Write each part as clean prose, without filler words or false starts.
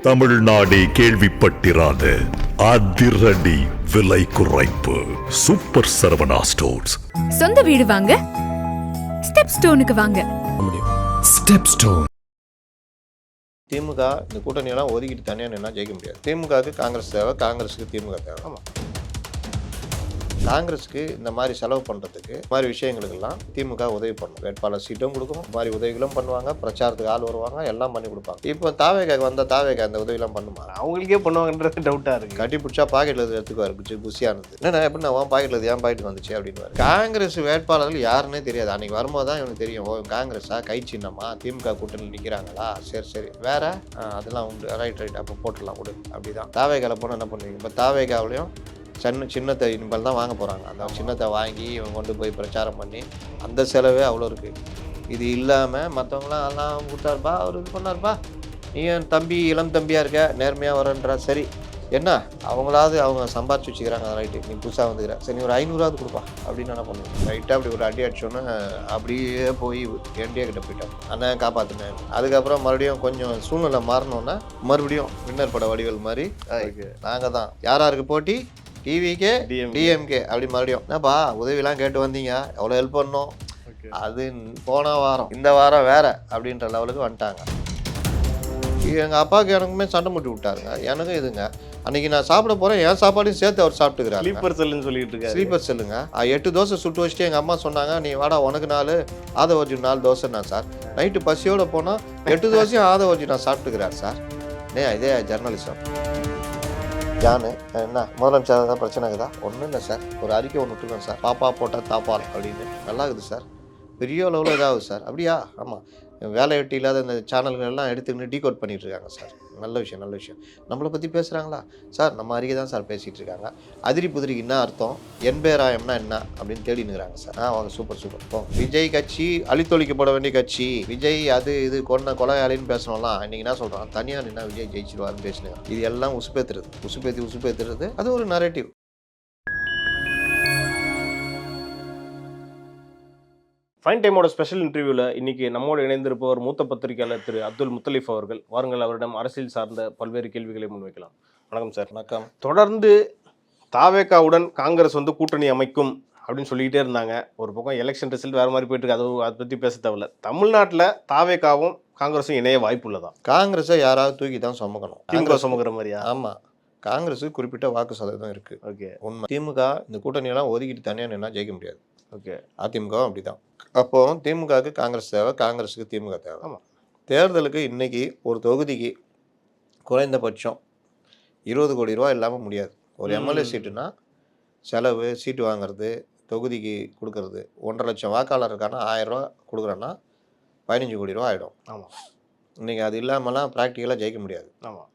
தமிழ்நாடே கேள்விப்பட்டிராத அதிரடி விலை குறைப்பு சூப்பர் சரவணா ஸ்டோர்ஸ். சொந்த வீடு வாங்க ஸ்டெப் ஸ்டோனுக்கு வாங்க. Step stone. திமுக இந்த கூட்டணியெல்லாம் ஒதுக்கிட்டு தனியாக நின்னா ஜெயிக்க முடியாது. திமுகவுக்கு காங்கிரஸ் தேவை, காங்கிரஸுக்கு திமுக தேவை. ஆமாம், காங்கிரஸுக்கு இந்த மாதிரி செலவு பண்ணுறதுக்கு இந்த மாதிரி விஷயங்களுக்கெல்லாம் திமுக உதவி பண்ணும். வேட்பாளர் சீட்டும் கொடுக்கும், இந்த மாதிரி உதவிகளும் பண்ணுவாங்க, பிரச்சாரத்துக்கு ஆள் வருவாங்க, எல்லாம் பண்ணி கொடுப்பாங்க. இப்போ தாவேக்காக்கு வந்தால் தாவேக்கா அந்த உதவியெல்லாம் பண்ணுமா? அவங்களுக்கே பண்ணுவாங்கன்றது டவுட்டாக இருக்குது. கட்டி பிடிச்சா பாக்கெட்டில் எடுத்துக்குவாரு, புசியானது என்னென்ன எப்படின்னா உன் பாக்கெட்டில் ஏன் பாக்கெட் வந்துச்சு அப்படின்னு. காங்கிரஸ் வேட்பாளர்கள் யாருன்னே தெரியாது. அன்றைக்கி வரும்போது தான் இவனுக்கு தெரியும், ஓ காங்கிரஸா கை சின்னமா திமுக கூட்டணியில் நிற்கிறாங்களா, சரி வேற அதெல்லாம் உண்டு, ரைட் அப்போ போட்டுடலாம் விடு. அப்படி தான் தாவேக்காவில் போனால் என்ன பண்ணுவீங்க? இப்போ தாவேக்காவிலையும் சின்னத்தை இனிமேல் தான் வாங்க போகிறாங்க. அந்த சின்னத்தை வாங்கி இவங்க கொண்டு போய் பிரச்சாரம் பண்ணி அந்த செலவே அவ்வளோ இருக்குது. இது இல்லாமல் மற்றவங்களாம் எல்லாம் கொடுத்தாருப்பா, அவர் இது பண்ணார்ப்பா, நீ என் தம்பி இளம் தம்பியாக இருக்க, நேர்மையாக வரன்றா, சரி என்ன அவங்களாவது அவங்க சம்பாரிச்சு வச்சுக்கிறாங்க, ரைட்டு நீ புதுசாக வந்துக்கிற, சரி நீ ஒரு 500 கொடுப்பா அப்படின்னு என்ன பண்ணுவேன். ரைட்டாக அப்படி ஒரு அடி அடிச்சோன்னே அப்படியே போய் என்டிஏ கிட்ட போயிட்டேன், அண்ணன் காப்பாற்றினேன். அதுக்கப்புறம் மறுபடியும் கொஞ்சம் சூழ்நிலை மாறினோன்னா மறுபடியும் வின்னர் பட வடிவல் மாதிரி நாங்கள் தான் யாருக்கு போட்டி, டிவிக்கே டிஎம்கே அப்படி மறுபடியும் என்னப்பா உதவிலாம் கேட்டு வந்தீங்க, எவ்வளோ ஹெல்ப் பண்ணோம், அது போன வாரம் இந்த வாரம் வேற அப்படின்ற லெவலுக்கு வந்துட்டாங்க. எங்கள் அப்பாவுக்கு எனக்குமே சண்டை முட்டி விட்டாருங்க, எனக்கும் இதுங்க. அன்றைக்கி நான் சாப்பிட போகிறேன், என் சாப்பாடையும் சேர்த்து அவர் சாப்பிட்டுக்கிறாரு. ஸ்லீப்பர் செல்லுன்னு சொல்லிட்டு இருக்காரு. ஸ்லீப்பர் செல்லுங்க. 8 தோசை சுட்டு வச்சுட்டு எங்கள் அம்மா சொன்னாங்க, நீ வாடா உனக்கு 4 ஆதவர்ஜி 4 தோசைண்ணா சார். நைட்டு பசியோடு போனால் 8 தோசையும் ஆதவர்ஜி நான் சாப்பிட்டுக்கிறார் சார். இதே ஜெர்னலிசம். ஜானு என்ன முதலமைச்சர் தான் பிரச்சனை இருக்குதா? ஒன்றும் இல்லை சார், ஒரு அறிக்கை ஒன்று விட்டுருக்கோம் சார், பாப்பா போட்டால் தாப்பால் அப்படின்னு. நல்லா இருக்குது சார், பெரிய அளவில் இதாகுது சார். அப்படியா? ஆமாம், வேலை வெட்டி இல்லாத இந்த சேனல்கள் எல்லாம் எடுத்துக்கிட்டு டீகோட் பண்ணிகிட்டு இருக்காங்க சார். நல்ல விஷயம், நல்ல விஷயம். நம்மளை பற்றி பேசுகிறாங்களா சார்? நம்ம அறிக்கை தான் சார் பேசிகிட்டு இருக்காங்க. அதிரி புதிரிக்கு என்ன அர்த்தம், என்பேராயம்னா என்ன அப்படின்னு தேடினுக்கிறாங்க சார். அவங்க சூப்பர். இப்போ விஜய் கட்சி அழித்தொழிக்கப்பட வேண்டிய கட்சி, விஜய் அது இது கொலையாளின்னு பேசணும்லாம். இன்றைக்கி என்ன சொல்கிறான், தனியாக நின்னா விஜய் ஜெயிச்சிருவாருன்னு பேசுனேன். இது எல்லாம் உசுப்பேத்துறது அது ஒரு நரேட்டிவ். ஃபைன் டைமோட ஸ்பெஷல் இன்டர்வியூவில் இன்றைக்கி நம்மோடு இணைந்திருப்பவர் மூத்த பத்திரிகையாளர் திரு அப்துல் முத்தலீஃப் அவர்கள். வாருங்கள், அவரிடம் அரசியல் சார்ந்த பல்வேறு கேள்விகளை முன்வைக்கலாம். வணக்கம் சார். வணக்கம். தொடர்ந்து தாவேக்காவுடன் காங்கிரஸ் கூட்டணி அமைக்கும் அப்படின்னு சொல்லிக்கிட்டே இருந்தாங்க. ஒரு பக்கம் எலெக்ஷன் ரிசல்ட் வேறு மாதிரி போயிட்டு இருக்கு, அதை பற்றி பேச தேவையில்ல. தமிழ்நாட்டில் தாவேக்காவும் காங்கிரஸும் இணைய வாய்ப்பு உள்ளதா? காங்கிரஸை யாராவது தூக்கி தான் சுமக்கணும். திமுக சுமக்கிற மாதிரியா? ஆமாம், காங்கிரஸுக்கு குறிப்பிட்ட வாக்கு சதவீதம் இருக்குது. ஓகே, உண்மை. திமுக இந்த கூட்டணியெல்லாம் ஒதுக்கிட்டு தனியாக நின்னா ஜெயிக்க முடியாது. ஓகே, அதிமுகவும் அப்படி தான். அப்போ திமுகவுக்கு காங்கிரஸ் தேவை, காங்கிரஸுக்கு திமுக தேவை. ஆமாம், தேர்தலுக்கு இன்றைக்கி ஒரு தொகுதிக்கு குறைந்தபட்சம் 20 கோடி ரூபா இல்லாமல் முடியாது. ஒரு எம்எல்ஏ சீட்டுனா செலவு, சீட்டு வாங்கிறது, தொகுதிக்கு கொடுக்கறது, 1.5 லட்சம் வாக்காளருக்கான 1000 ரூபா கொடுக்குறோன்னா 15 கோடி ரூபா ஆகிடும். ஆமாம், இன்றைக்கி அது இல்லாமலாம் ப்ராக்டிக்கலாக ஜெயிக்க முடியாது. ஆமாம்,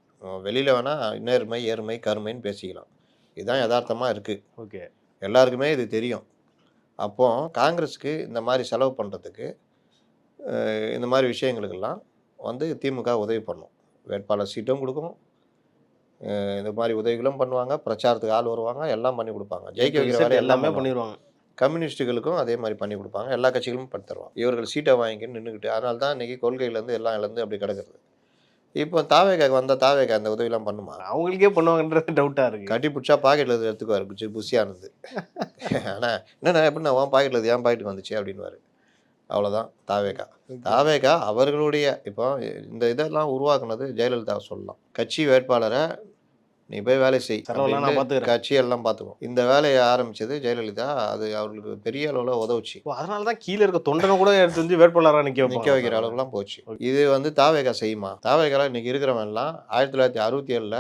வெளியில் வேணால் நேர்மை ஏர்மை கருமைன்னு பேசிக்கலாம். இதுதான் யதார்த்தமாக இருக்குது. ஓகே, எல்லாருக்குமே இது தெரியும். அப்போது காங்கிரஸுக்கு இந்த மாதிரி செலவு பண்ணுறதுக்கு இந்த மாதிரி விஷயங்களுக்கெல்லாம் திமுக உதவி பண்ணும். வேட்பாளர் சீட்டும் கொடுக்கும், இந்த மாதிரி உதவிகளும் பண்ணுவாங்க, பிரச்சாரத்துக்கு ஆள் வருவாங்க, எல்லாம் பண்ணி கொடுப்பாங்க. ஜெயிக்க வைக்கிற வேலை எல்லாமே பண்ணிடுவாங்க. கம்யூனிஸ்ட்டுகளுக்கும் அதே மாதிரி பண்ணி கொடுப்பாங்க, எல்லா கட்சிகளும் பண்ணி தருவாங்க. இவர்கள் சீட்டை வாங்கிக்கின்னு நின்றுக்கிட்டு, அதனால தான் இன்றைக்கி கொள்கையிலேருந்து எல்லாம் இழந்து அப்படி கிடக்குறது. இப்போ தாவேக்காக்கு வந்தால் தாவேக்கா அந்த உதவிலாம் பண்ணுமா? அவங்களுக்கே பண்ணுவாங்கன்றது டவுட்டாக இருக்குது. கட்டி பிடிச்சா பாக்கெட்டில் எடுத்துக்குவாரு, புசியானது. ஆனால் என்னென்ன எப்படின்னா உன் பாக்கெட்டில் ஏன் பாக்கெட்டுக்கு வந்துச்சு அப்படின்வாரு. அவ்வளோதான் தாவேக்கா அவர்களுடைய இப்போ இந்த இதெல்லாம் உருவாக்குனது ஜெயலலிதா சொல்லலாம். கட்சி வேட்பாளரை நீ போய் வேலை செய், கட்சியெல்லாம் பார்த்துக்கும். இந்த வேலையை ஆரம்பித்தது ஜெயலலிதா. அது அவர்களுக்கு பெரிய அளவில் உதவுச்சு. அதனால தான் கீழே இருக்க தொண்டனை கூட எடுத்து வேட்பாளராக நிற்க வைக்கிற அளவுக்குலாம் போச்சு. இது தாவேக்கா செய்யுமா? தாவேக்கா இன்னைக்கு இருக்கிறவன்லாம் 1967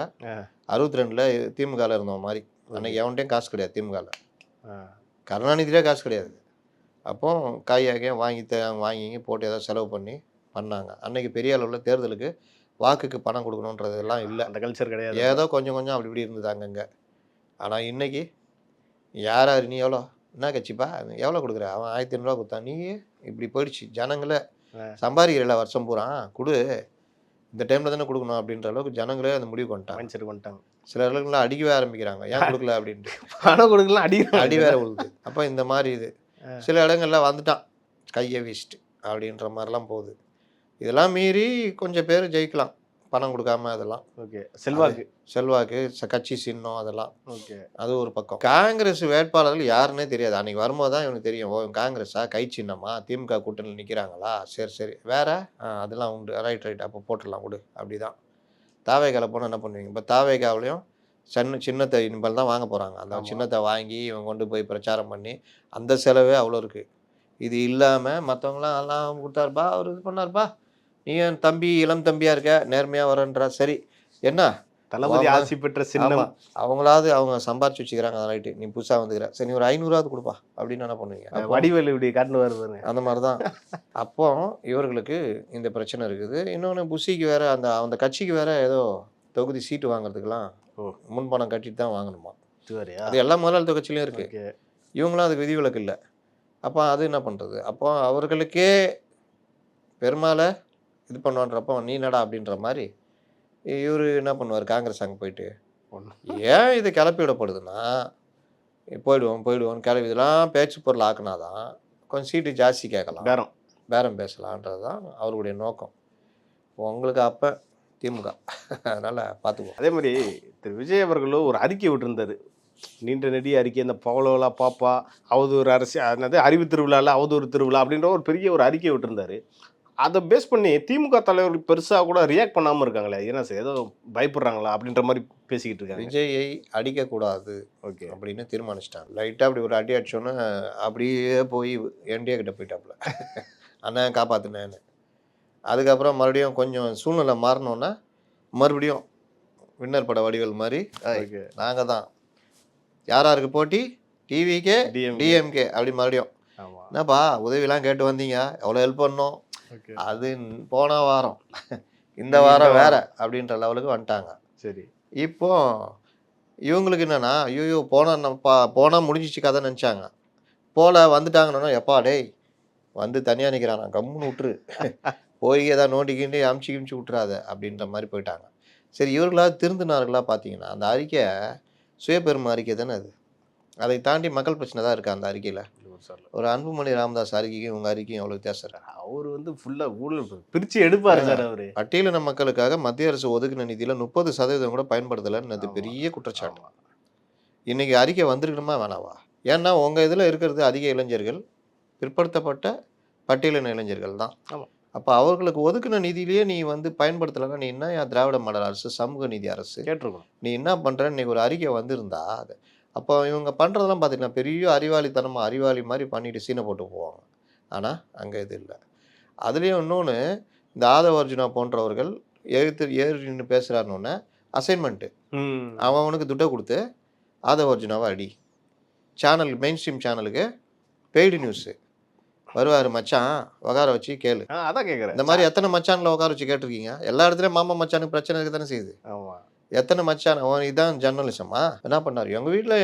62 திமுகவில் இருந்தவன் மாதிரி. அன்னைக்கு எவன்ட்டையும் காசு கிடையாது திமுகவில். கருணாநிதியிலே காசு கிடையாது. அப்போ காயாக வாங்கி போட்டு ஏதாவது செலவு பண்ணாங்க. அன்னைக்கு பெரிய அளவில் தேர்தலுக்கு வாக்குக்கு பணம் கொடுக்கணுன்றதெல்லாம் இல்லை, அந்த கல்ச்சர் கிடையாது. ஏதோ கொஞ்சம் அப்படி இப்படி இருந்தது அங்கங்கே. ஆனால் இன்றைக்கி யார் நீ எவ்வளோ என்ன கட்சிப்பா எவ்வளோ கொடுக்குற, அவன் 1500 கொடுத்தான், நீ இப்படி போயிடுச்சு. ஜனங்களே சம்பாதிக்கிறல வருஷம் பூரா கொடு, இந்த டைமில் தானே கொடுக்கணும் அப்படின்ற அளவுக்கு ஜனங்களே அந்த முடிவு பண்ணிட்டாங்க. சில இடங்கள்லாம் அடிக்கவே ஆரம்பிக்கிறாங்க, ஏன் கொடுக்கல அப்படின்ட்டு. பணம் கொடுக்கலாம், அடி வேற உழுது. அப்போ இந்த மாதிரி இது சில இடங்களில் வந்துட்டான், கையை வீசிட்டு அப்படின்ற மாதிரிலாம் போகுது. இதெல்லாம் மீறி கொஞ்சம் பேர் ஜெயிக்கலாம். பணம் கொடுக்காம அதெல்லாம். ஓகே. செல்வாக்கு. செல்வாக்கு, கட்சி சின்னம் அதெல்லாம். ஓகே. அது ஒரு பக்கம். காங்கிரஸ் வேட்பாளர்கள் யாருன்னே தெரியாது. அன்னைக்கு வரும்போது தான் இவனுக்கு தெரியும். ஓ காங்கிரஸா, கை சின்னமா, திமுக கூட்டணியில் நிற்கிறாங்களா, சரி வேற அதெல்லாம் உண்டு. ரைட் அப்போ போட்டுடலாம் விடு. அப்படிதான். தாவேகால போனால் என்ன பண்ணுவீங்க? இப்போ தாவேகாவிலையும் சின்னத்தை இனிமேல் தான் வாங்க போகிறாங்க. அந்த சின்னத்தை வாங்கி இவங்க கொண்டு போய் பிரச்சாரம் பண்ணி அந்த செலவே அவ்வளோ இருக்குது. இது இல்லாமல் மற்றவங்களாம் எல்லாம் கொடுத்தாருப்பா, அவர் இது பண்ணார்ப்பா, நீ என் தம்பி இளம் தம்பியாக இருக்க, நேர்மையாக வரன்றா. சரி என்ன தளபதி ஆட்சி பெற்ற சின்னம். அவங்களாவது அவங்க சம்பாரிச்சு வச்சுக்கிறாங்க. ரைட்டு, நீ புதுசாக வந்துக்கிற, சரி நீ ஒரு 500 கொடுப்பா அப்படின்னு என்ன பண்ணுவீங்க? வடிவேலு இப்படி காட்டுன்னு வருவாங்க. அந்த மாதிரி தான். அப்போ இவர்களுக்கு இந்த பிரச்சனை இருக்குது. இன்னொன்று புஷிக்கு வேற அந்த கட்சிக்கு வேற ஏதோ தொகுதி சீட்டு வாங்குறதுக்கெல்லாம் முன்பணம் கட்டிட்டு தான் வாங்கணுமா. அது எல்லா முதலாளித்த கட்சியிலையும் இருக்கு. இவங்களும் அதுக்கு விதிவிலக்கு இல்லை. அப்போ அது என்ன பண்ணுறது? அப்போ அவர்களுக்கே பெருமாளை இது பண்ணுவான்றப்போ நீ நடா அப்படின்ற மாதிரி இவர் என்ன பண்ணுவார்? காங்கிரஸ் அங்கே போயிட்டு ஏன் இது கிளப்பி விடப்படுதுன்னா, போயிடுவோம் கிளப்பி இதெல்லாம் பேச்சு பொருள் ஆக்குனாதான் கொஞ்சம் சீட்டு ஜாஸ்தி கேட்கலாம், பேரம் பேசலான்றது தான் அவருடைய நோக்கம். உங்களுக்கு அப்போ திமுக அதனால் பார்த்துக்குவோம். அதே மாதிரி திரு விஜய் அவர்களும் ஒரு அறிக்கை விட்டுருந்தார். நீண்ட நெடிய அறிக்கை, இந்த பவளோலா பாப்பா அவதூறு அரசியல், அதாவது அறிவு திருவிழாவில் அவதூறு திருவிழா அப்படின்ற ஒரு பெரிய ஒரு அறிக்கை விட்டுருந்தாரு. அதை பேஸ் பண்ணி திமுக தலைவர்கள் பெருசாக கூட ரியாக்ட் பண்ணாமல் இருக்காங்களே, ஏன்னா சார் ஏதோ பயப்படுறாங்களா அப்படின்ற மாதிரி பேசிக்கிட்டு இருக்காங்க. விஜயை அடிக்கக்கூடாது ஓகே அப்படின்னு தீர்மானிச்சிட்டாங்க. லைட்டாக அப்படி ஒரு அடி அடிச்சோன்னே அப்படியே போய் என்டிஏ கிட்ட போயிட்டாப்புல, அண்ணன் காப்பாற்றினேன்னு. அதுக்கப்புறம் மறுபடியும் கொஞ்சம் சூழ்நிலை மாறினோன்னா மறுபடியும் வின்னர் பட வடிவேல் மாதிரி நாங்கள் தான் யாராருக்கு போட்டி, டிவிக்கே டிஎம்கே அப்படி மறுபடியும் என்னப்பா உதவிலாம் கேட்டு வந்தீங்க, எவ்வளோ ஹெல்ப் பண்ணோம், அது போன வாரம் இந்த வாரம் வேற அப்படின்ற லெவலுக்கு வந்துட்டாங்க. சரி, இப்போ இவங்களுக்கு என்னன்னா ஐயோ போனால் முடிஞ்சிச்சு கதை நினச்சாங்க. போல வந்துட்டாங்கன்னா எப்பா டேய் வந்து தனியாக நிற்கிறானா கம்முன்னு விட்டுரு, போய் ஏதாவது நோண்டிக்கிண்டு அமுச்சு விட்டுறாத அப்படின்ற மாதிரி போயிட்டாங்க. சரி, இவர்களாவது திருந்தினார்களா? பார்த்தீங்கன்னா அந்த அறிக்கை சுயபெருமை அறிக்கை தானே அது. அதை தாண்டி மக்கள் பிரச்சனை தான் இருக்குது அந்த அறிக்கையில். ஒரு அன்புமணி ராமதாஸ் அறிக்கையும் உங்கள் அறிக்கையும் எவ்வளோ வித்தியாசம் இருக்கு. அவர் வந்து ஃபுல்லாக ஊழல் பிரித்து எடுப்பார் சார். அவர் பட்டியலின மக்களுக்காக மத்திய அரசு ஒதுக்கின நிதியில் 30% கூட பயன்படுத்தலைன்னு அது பெரிய குற்றச்சாட்டு. இன்றைக்கி அறிக்கை வந்திருக்கணுமா வேணாவா? ஏன்னா உங்கள் இதில் இருக்கிறது அதிக இளைஞர்கள், பிற்படுத்தப்பட்ட பட்டியலின இளைஞர்கள் தான். அப்போ அவர்களுக்கு ஒதுக்கின நிதியிலேயே நீ வந்து பயன்படுத்தலைன்னா நீ என்ன திராவிட மாடல் அரசு, சமூக நீதி அரசு கேட்டிருக்கோம், நீ என்ன பண்ணுறன்னு இன்றைக்கி ஒரு அறிக்கை வந்திருந்தா அது அப்போ இவங்க பண்ணுறதெல்லாம் பார்த்திங்கன்னா பெரிய அறிவாளித்தனமாக அறிவாளி மாதிரி பண்ணிட்டு சீனை போட்டு போவாங்க. ஆனால் அங்கே இது இல்லை. அதுலேயும் இன்னொன்று, இந்த ஆதவ அர்ஜுனா போன்றவர்கள் ஏறின்னு பேசுகிறாருன்னொன்னே அசைன்மெண்ட்டு அவனுக்கு துட்டை கொடுத்து ஆதவ அர்ஜுனாவை அடி, சேனல் மெயின் ஸ்ட்ரீம் சேனலுக்கு பெய்டு நியூஸு வருவார், மச்சான் உட்கார வச்சு கேளு. அதான் கேட்குறேன். இந்த மாதிரி எத்தனை மச்சானில் உட்கார வச்சு கேட்டிருக்கீங்க? எல்லா இடத்துலையும் மாமா மச்சானுக்கு பிரச்சனை இருக்க தானே செய்யுது. எத்தனை மச்சான் இதுதான் ஜெர்னலிசமா? என்ன பண்ணார்? எங்கள் வீட்டில்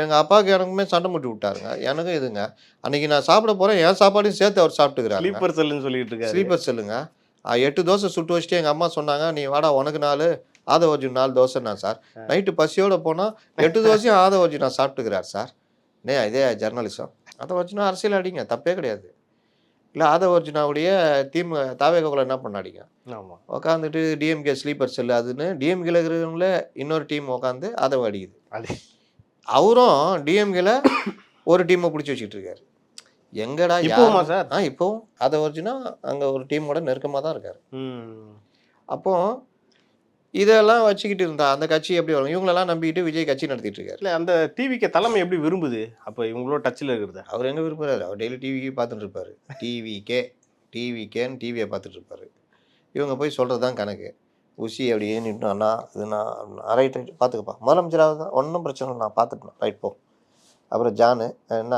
எங்கள் அப்பாவுக்கு எனக்குமே சண்டை முட்டி விட்டாருங்க, எனக்கும் இதுங்க. அன்றைக்கி நான் சாப்பிட போகிறேன், என் சாப்பாடையும் சேர்த்து அவர் சாப்பிட்டுக்கிறார். ஸ்லீப்பர் செல்லுன்னு சொல்லிட்டு இருக்காரு. ஸ்லீப்பர் செல்லுங்க. 8 தோசை சுட்டு வச்சுட்டு எங்கள் அம்மா சொன்னாங்க, நீ வாடா உனக்கு 4 ஆதவர்ஜுன் 4 தோசைண்ணா சார். நைட்டு பசியோடு போனால் 8 தோசையும் ஆதவர்ஜுன் நான் சாப்பிட்டுக்கிறார் சார். இதே ஜெர்னலிசம். ஆதவர்ஜுனா அரசியல் அடிங்க, தப்பே கிடையாது. இல்லை ஆதவர்ஜுனாவுடைய தாவேகாக்குள்ள என்ன பண்ணாடிங்க, உட்காந்துட்டு டிஎம்கே ஸ்லீப்பர் செல்லு அதுன்னு டிஎம்கேல இருக்கிறவங்கள இன்னொரு டீம் உட்காந்து ஆதவ அடிக்குது. அவரும் டிஎம்கேல ஒரு டீமை பிடிச்சி வச்சுட்டு இருக்காரு. எங்கடா இப்போமா சார்? இப்போவும் ஆதவர்ஜுனா அங்கே ஒரு டீமோட நெருக்கமாக தான் இருக்காரு. அப்போ இதெல்லாம் வச்சுக்கிட்டு இருந்தா அந்த கட்சி எப்படி வரும்? இவங்களெல்லாம் நம்பிக்கிட்டு விஜய் கட்சி நடத்திட்டு இருக்காரு. இல்லை அந்த டிவிக்கு தலைமை எப்படி விரும்புது? அப்போ இவங்களோட டச்சில் இருக்கிறது. அவர் எங்கே விரும்புகிறாரு? அவர் டெய்லி டிவிக்கு பார்த்துட்டு இருப்பாரு. டிவிக்கேன்னு டிவியை பார்த்துட்டு இருப்பாரு. இவங்க போய் சொல்கிறது தான் கணக்கு. உசி அப்படி ஏன்னுட்டு அண்ணா இதுண்ணா ரைட் பார்த்துக்கப்பா, முதலமைச்சராக தான் ஒன்றும் பிரச்சனை இல்லை, நான் பார்த்துட்டேன், ரைட் போ. அப்புறம் ஜானு என்ன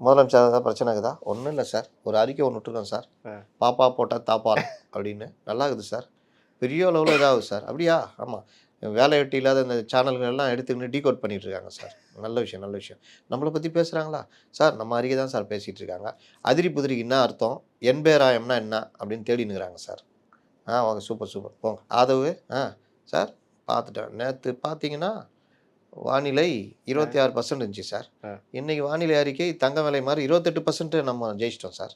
முதலமைச்சராக தான் பிரச்சனை இருக்குதா? ஒன்றும் இல்லை சார், ஒரு அறிக்கை ஒன்று விட்டுருக்கோம் சார், பாப்பா போட்டால் தாப்பா அப்படின்னு நல்லா இருக்குது சார், பெரிய அளவில் இதாகுது சார். அப்படியா? ஆமாம், வேலை வெட்டி இல்லாத இந்த சேனல்கள் எல்லாம் எடுத்துக்கிட்டு டீகோட் பண்ணிகிட்டு இருக்காங்க சார். நல்ல விஷயம். நம்மளை பற்றி பேசுகிறாங்களா சார்? நம்ம அறிக்கை தான் சார் பேசிகிட்டு இருக்காங்க. அதிரி புதிரிக்கு என்ன அர்த்தம், என்பேராயம்னா என்ன அப்படின்னு தேடினுக்கிறாங்க சார். ஓகே, சூப்பர் போங்க. ஆதவு சார் பார்த்துட்டேன். நேற்று பார்த்தீங்கன்னா வானிலை 26% இருந்துச்சு சார். இன்றைக்கி வானிலை அறிக்கை தங்க விலை மாதிரி 28% நம்ம ஜெயிச்சிட்டோம் சார்.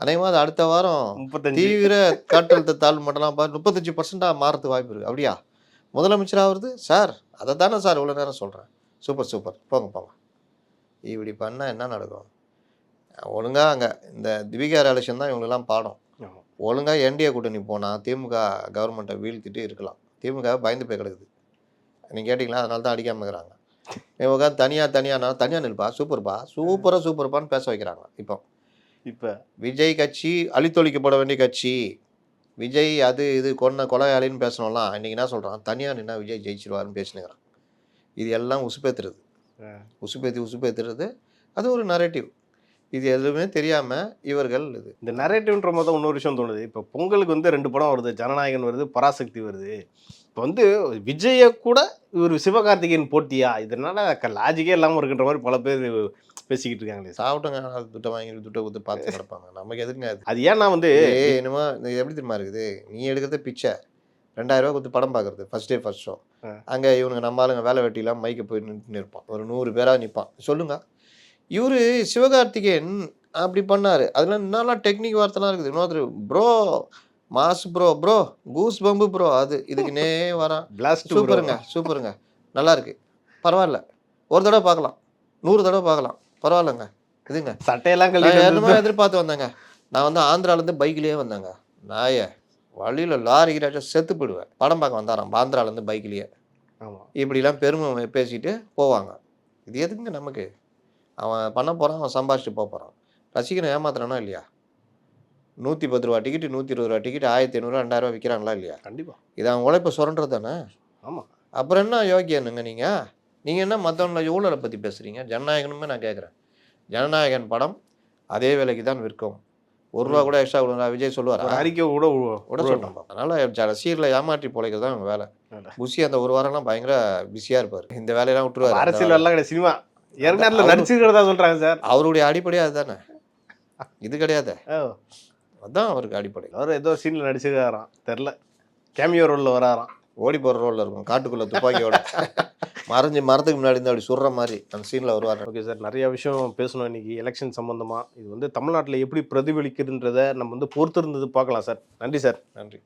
அநேகமாக அது அடுத்த வாரம் 35 தீவிர காற்றழுத்த தாழ்வு மண்டலம் 35% மாறதுக்கு வாய்ப்பு இருக்குது. அப்படியா முதலமைச்சர் ஆகுறது சார்? அதை தானே சார் இவ்வளோ நேரம் சொல்கிறேன். சூப்பர் சூப்பர், போங்க போங்க. இப்படி பண்ணால் என்ன நடக்கும்? ஒழுங்காக அங்கே இந்த திவிகார் எலெக்ஷன் தான் இவங்களெல்லாம் பாடம். ஆமா. ஒழுங்காக என்டிஏ கூட்டணி போனால் திமுக கவர்மெண்ட்டை வீழ்த்திட்டு இருக்கலாம். திமுக பயந்து போய் கிடக்குது. நீங்கள் கேட்டிங்களா? அதனால தான் அடிக்காமல் இருக்கிறாங்க. இவங்க தனியாக நிற்பா, சூப்பர்பான்னு பேச வைக்கிறாங்க. இப்போ விஜய் கட்சி அழித்தொழிக்கப்பட வேண்டிய கட்சி, விஜய் அது இது கொலையாளின்னு பேசணும்லாம் இன்றைக்கி என்ன சொல்கிறான்? தனியாக நின்னா விஜய் ஜெயிச்சிருவாருன்னு பேசினுக்கிறான். இது எல்லாம் உசுப்பேத்துறது, உசுப்பேத்துறது. அது ஒரு நரேட்டிவ். இது எதுவுமே தெரியாமல் இவர்கள் இந்த நரேட்டிவ்ன்ற போது தான் இன்னொரு விஷயம் தோணுது. இப்போ பொங்கலுக்கு வந்து 2 படம் வருது, ஜனநாயகன் வருது, பராசக்தி வருது. இப்போ வந்து விஜய கூட இவர் சிவகார்த்திகேயன் போட்டியா? இதனால லாஜிக்கே இல்லாமல் இருக்கின்ற மாதிரி பல பேர் பேசிக்கிட்டு இருக்காங்களே. சாப்பிட்டங்க துட்டை வாங்கி துட்டை கொடுத்து பார்த்து கிடப்பாங்க. நமக்கு எதுக்குங்க அது? அது ஏன்னா வந்து என்னமோ எப்படி தெரியுமா இருக்குது? நீ எடுக்கிறது பிச்சை, 2000 ரூபா கொடுத்து படம் பார்க்குறது ஃபர்ஸ்ட் டே ஃபர்ஸ்ட் ஷோ. அங்கே இவனுங்க நம்ம ஆளுங்க வேலை வெட்டிலாம் மைக்கை போய் நின்று இருப்பான், ஒரு 100 பேராக நிற்பான். சொல்லுங்க, இவர் சிவகார்த்திகேயன் அப்படி பண்ணார். அதெல்லாம் என்னெல்லாம் டெக்னிக் வார்த்தைலாம் இருக்குது. இன்னொருத்தர் bro mass bro goose pump bro, அது இதுக்குன்னே வரான். சூப்பருங்க நல்லா இருக்கு, பரவாயில்ல, ஒரு தடவை பார்க்கலாம், 100 தடவை பார்க்கலாம், பரவாயில்லங்க. இதுங்க சட்டையெல்லாம் எதிர்பார்த்து வந்தேங்க. நான் வந்து ஆந்திராலேருந்து பைக்லேயே வந்தேங்க. நாய வழியில் லாரி கிராச்சும் செத்து போயிடுவேன். படம் பார்க்க வந்தாராம் ஆந்திராலேருந்து பைக்லேயே. இப்படிலாம் பெருமை பேசிட்டு போவாங்க. இது எதுக்குங்க நமக்கு? அவன் பண்ண போகிறான், அவன் சம்பாதிச்சுட்டு போகிறான். ரசிகனை ஏமாத்துறானா இல்லையா? 110 ரூபா டிக்கெட்டு, 120 ரூபா டிக்கெட், 1500 2000 ரூபா விற்கிறாங்களா இல்லையா? கண்டிப்பாக. இது அவங்க உழைப்ப சுரண்டுறது தானே. ஆமாம். அப்புறம் என்ன யோகியனுங்க நீங்கள் என்ன மற்றவங்கள ஊழலை பற்றி பேசுகிறீங்க? ஜனநாயகனுமே நான் கேட்குறேன். ஜனநாயகன் படம் அதே விலைக்கு தான் விற்கும். 1 ரூபா கூட எக்ஸ்ட்ரா கொடுங்க விஜய் சொல்லுவார். அறிக்கை விட சொல்லணும். அதனால் ரசிகர்களை ஏமாற்றி போலைக்கு தான் அவங்க வேலை. புஷி அந்த 1 வாரம்லாம் பயங்கர பிஸியாக இருப்பார். இந்த வேலையெல்லாம் விட்டுருவார். அரசியல் எல்லாம் கிடையாது, சினிமா நேரத்தில் நடிச்சுக்கிறதா சொல்கிறாங்க சார். அவருடைய அடிப்படையே அதுதானே, இது கிடையாது. அதுதான் அவருக்கு அடிப்படை. அவர் ஏதோ சீனில் நடிச்சுக்கிறாராம், தெரில, கேமியோ ரோலில் வராராம், ஓடி போகிற ரோலில் இருக்கும், காட்டுக்குள்ளே துப்பாக்கியோட மரத்துக்கு முன்னாடி இருந்து அப்படி சுடுற மாதிரி அந்த சீனில் வருவார். ஓகே சார், நிறைய விஷயம் பேசணும் இன்னைக்கு எலெக்ஷன் சம்மந்தமாக. இது வந்து தமிழ்நாட்டில் எப்படி பிரதிபலிக்குதுன்றதை நம்ம வந்து பொறுத்திருந்தது பார்க்கலாம் சார். நன்றி சார். நன்றி.